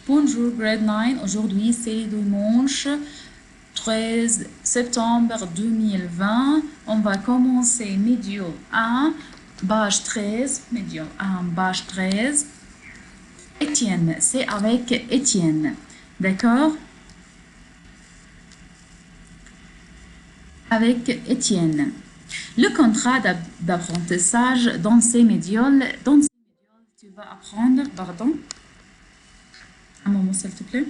Bonjour grade 9, aujourd'hui c'est dimanche 13 septembre 2020. On va commencer module 1, page 13, module 1, page 13. Étienne, c'est avec Étienne, d'accord? Avec Étienne. Le contrat d'apprentissage dans ces médioles, tu vas apprendre, pardon, un moment s'il te plaît.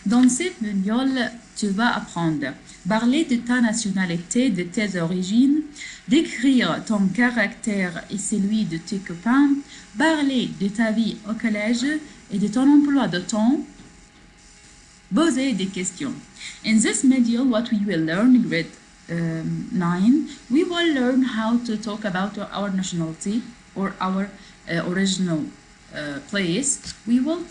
Dans cette médiole, tu vas apprendre parler de ta nationalité, de tes origines, décrire ton caractère et celui de tes copains, parler de ta vie au collège et de ton emploi de temps, poser des questions. In this module, what we will learn in grade 9, we will learn how to talk about our nationality or our original place. We will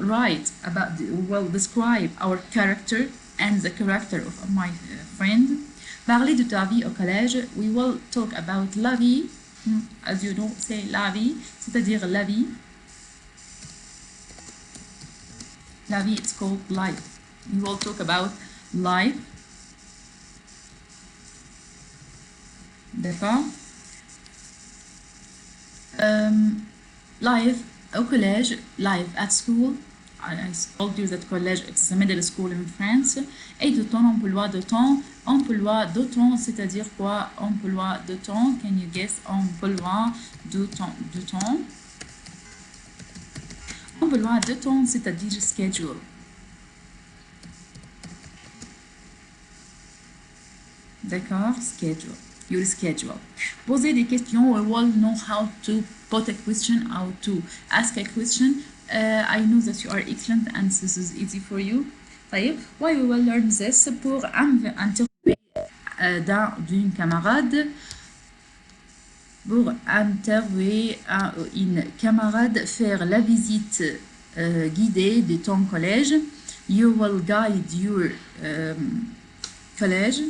write about, we will describe our character and the character of my friend. Parler de ta vie au collège, we will talk about la vie, as you know, c'est la vie, c'est-à-dire la vie. La vie, it's called life. We will talk about life. D'accord? Life au collège, life at school. I told you that college is a middle school in France. Et de ton emploi de temps. Emploi de temps, c'est-à-dire quoi? Emploi de temps. Can you guess? Emploi de temps. Emploi de temps, c'est-à-dire schedule. D'accord? Schedule. Your schedule. Poser des questions. We will know how to put a question, how to ask a question. I know that you are excellent and this is easy for you. طيب, why we will learn this? Pour interviewer d'une camarade. Pour interviewer une camarade, faire la visite guidée de ton collège. You will guide your collège.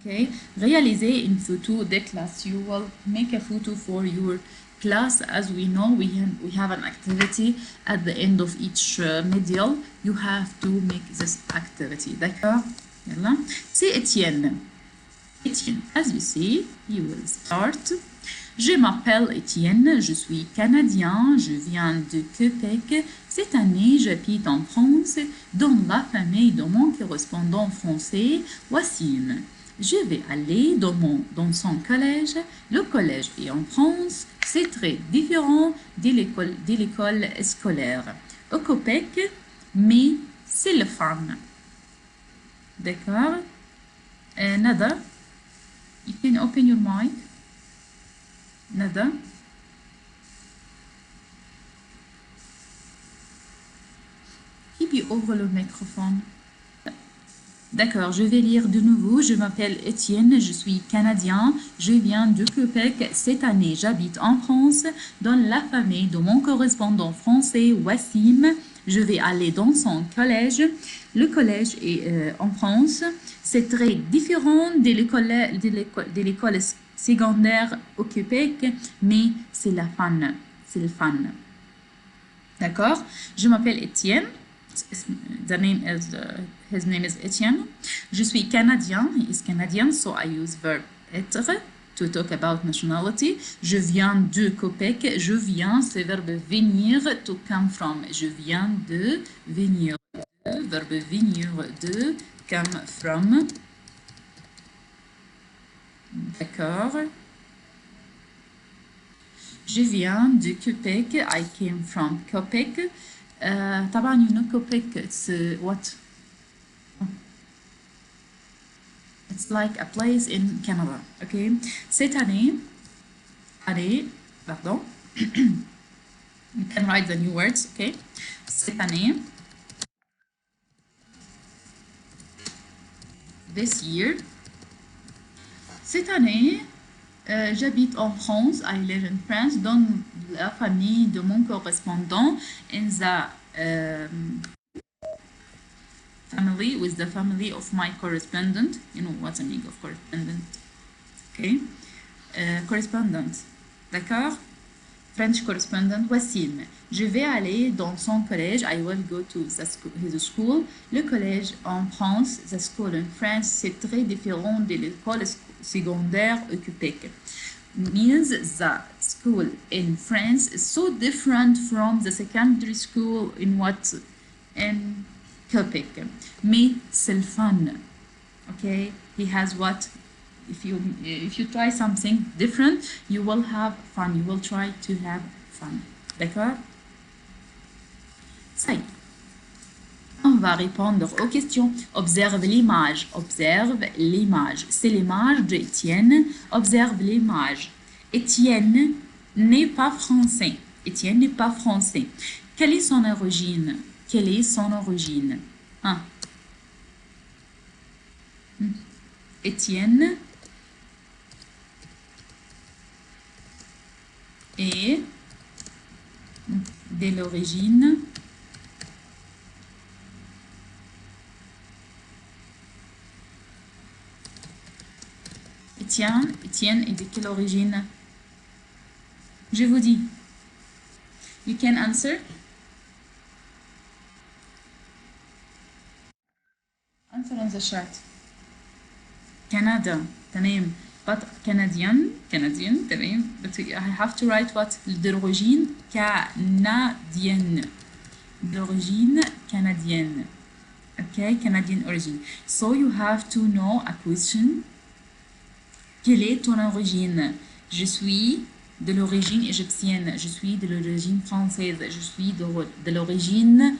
Okay. Réaliser une photo de classe. You will make a photo for your class. As we know, we have an activity at the end of each module. You have to make this activity. D'accord? C'est Étienne. Étienne, as you see, you will start. Je m'appelle Étienne, je suis canadien, je viens de Québec. Cette année, j'habite en France, dans la famille de mon correspondant français, Wassim. Je vais aller dans son collège. Le collège est en France. C'est très différent de l'école scolaire. Au Québec, mais c'est le fun. D'accord? Nada? You can open your mic. Nada? Keep you over le microphone. D'accord, je vais lire de nouveau. Je m'appelle Étienne, je suis canadien, je viens de Québec. Cette année, j'habite en France, dans la famille de mon correspondant français, Wassim. Je vais aller dans son collège. Le collège est en France. C'est très différent de l'école secondaire au Québec, mais c'est la fun. C'est le fun. D'accord? Je m'appelle Étienne. His name is Etienne. Je suis canadien. He is Canadian, so I use verb être to talk about nationality. Je viens de Québec. Je viens, c'est verbe venir, to come from. Je viens de venir. Verbe venir de, come from. D'accord. Je viens de Québec. I came from Québec. طبعا you know Quebec, it's what? It's like a place in Canada, okay? Cette année, pardon. You can write the new words, okay? Cette année, this year. Cette année, j'habite en France, I live in France, dans la famille de mon correspondant, in the family, with the family of my correspondent. You know what's the meaning of correspondent? Okay? Correspondent. D'accord? French correspondent Wassim. Je vais aller dans son collège. I will go to his school. Le collège en France, the school in France, c'est très différent de l'école secondaire occupée. Means the school in France is so different from the secondary school in what? In Quebec. Mais c'est le fun. Okay? He has what? If you try something different, you will have fun. You will try to have fun. D'accord? Ça y est. On va répondre aux questions. Observe l'image. Observe l'image. C'est l'image d'Étienne. Observe l'image. Étienne n'est pas français. Étienne n'est pas français. Quelle est son origine? Quelle est son origine? Hein? Étienne est de l'origine Étienne est de quelle origine? Je vous dis. You can answer. Answer on the chat. Canada. تمام. But Canadian, تمام. But I have to write what? De l'origine canadienne. De l'origine canadienne. Okay, Canadian origin. So you have to know a question. Quelle est ton origine? Je suis de l'origine égyptienne. Je suis de l'origine française. Je suis de l'origine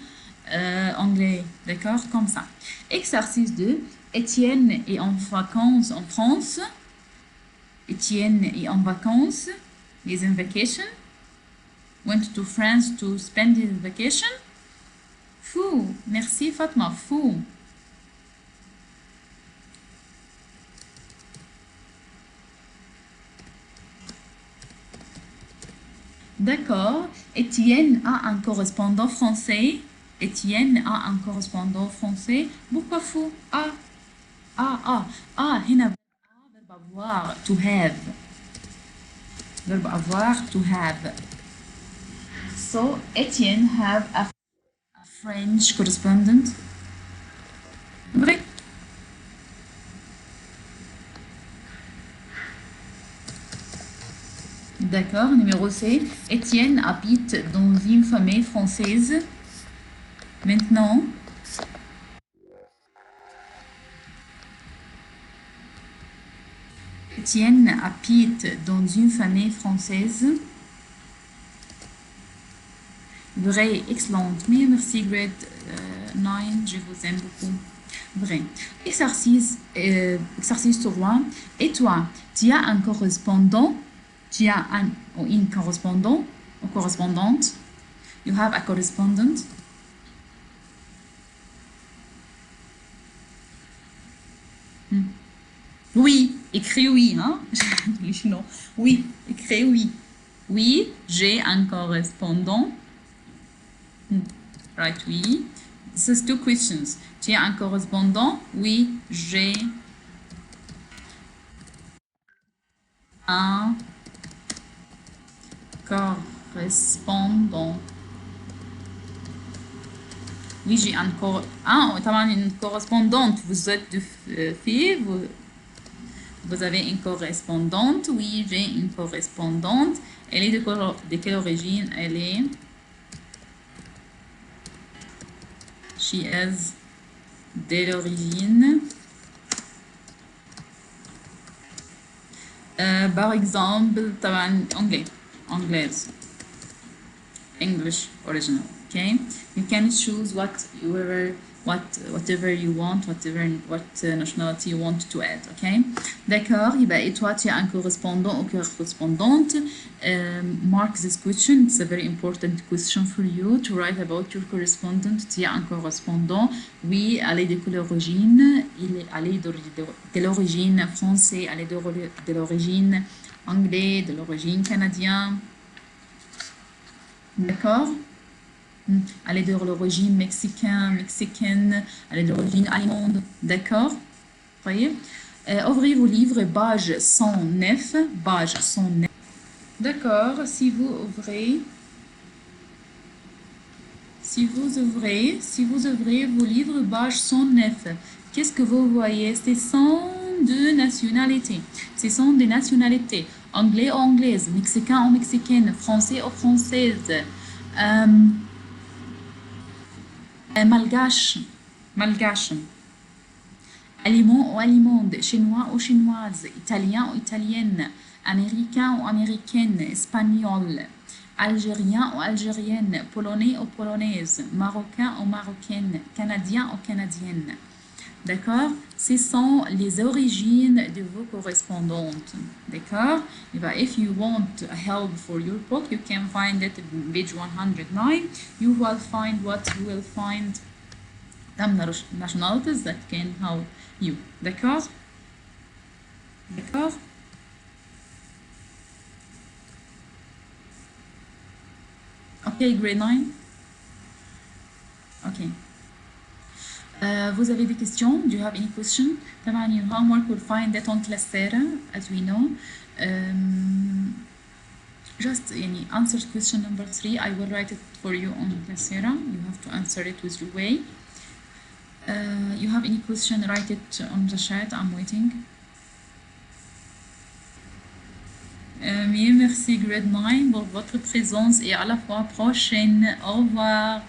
anglaise. D'accord? Comme ça. Exercice 2. Étienne est en vacances en France. Étienne est en vacances. He is in vacation. Went to France to spend his vacation. Fou. Merci Fatma. Fou. D'accord. Étienne a un correspondant français. Étienne a un correspondant français. Pourquoi fou? هنا verbe avoir, to have. Verbe avoir, to have. So, Étienne have a French correspondent. Vrai. D'accord, numéro C. Étienne habite dans une famille française. Maintenant, Étienne habite dans une famille française. Vrai, excellent. Merci, grade 9, je vous aime beaucoup. Vrai. Exercice 3. Et toi, tu as un correspondant? Tu as un ou une correspondant ou correspondante? You have a correspondent? Oui, écris oui, hein? Non. Oui, écris oui. Oui, j'ai un correspondant. Right, oui. This is 2 questions. Tu as un correspondant? Oui, j'ai un correspondant. Oui, j'ai un une correspondante. Vous êtes de filles, vous avez une correspondante. Oui, j'ai une correspondante. Elle est de quelle origine? Elle est... She is de l'origine. Par exemple, anglaise. English original. Okay, you can choose whatever you want, what nationality you want to add. Okay, d'accord. Et toi, tu as un correspondant ou correspondante. Mark this question. It's a very important question for you to write about your correspondent. Tu as un correspondant. Oui, elle est de quelle origine? Elle est de l'origine française. Elle est de l'origine anglaise, de l'origine canadienne. D'accord? Elle est de l'origine mexicaine, elle est d'origine allemande. D'accord? Voyez? Ouvrez vos livres, page 109. Page 109. D'accord, si vous ouvrez vos livres, page 109, qu'est-ce que vous voyez? Ce sont deux nationalités. Ce sont des nationalités. Anglais ou anglaise, mexicain ou mexicaine, français ou française, euh, malgache, malgache, allemand ou allemande, chinois ou chinoise, italien ou italienne, américain ou américaine, espagnol, algérien ou algérienne, polonais ou polonaise, marocain ou marocaine, canadien ou canadienne. D'accord? Ce sont les origines de vos correspondantes. D'accord? If you want help for your book, you can find it on page 109. You will find what you will find some nationalities that can help you. D'accord? D'accord? Okay, grade 9? Okay. Vous avez des questions? Do you have any question? طبعا your homework will find that on Classera, as we know. Just answer question number 3. I will write it for you on Classera. You have to answer it with your way. You have any question? Write it on the chat. I'm waiting. Merci grade 9 pour votre présence et à la fois prochaine. Au revoir.